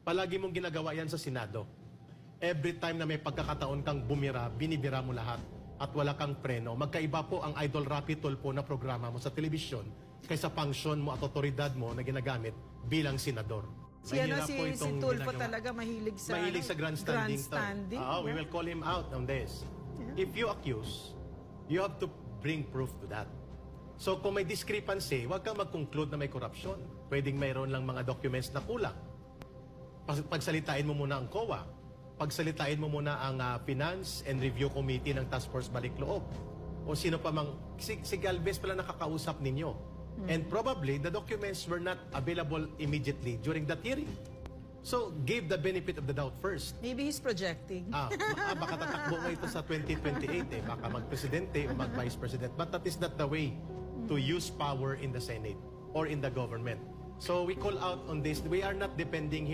Palagi mong ginagawa yan sa Senado. Every time na may pagkakataon kang bumira, binibira mo lahat at wala kang preno. Magkaiba po ang Idol Rapi Tulfo na programa mo sa telebisyon kaysa function mo at otoridad mo na ginagamit bilang senador. Si Mahirap po si itong Tulfo ginagawa. talaga mahilig sa grandstanding. grandstanding. We will call him out on this. Yeah. If you accuse, you have to bring proof to that. So kung may discrepancy, huwag kang mag-conclude na may corruption. Pwedeng mayroon lang mga documents na kulang. Pagsalitain mo muna ang COA. Pagsalitain mo muna ang Finance and Review Committee ng Task Force Balikloob. O sino pa mang, si Galvez pala nakakausap ninyo. And probably, the documents were not available immediately during that hearing. So, give the benefit of the doubt first. Maybe he's projecting. Baka tatakbo mo ito sa 2028 Baka mag-presidente o mag-vice president. But that is not the way to use power in the Senate or in the government. So, we call out on this. We are not depending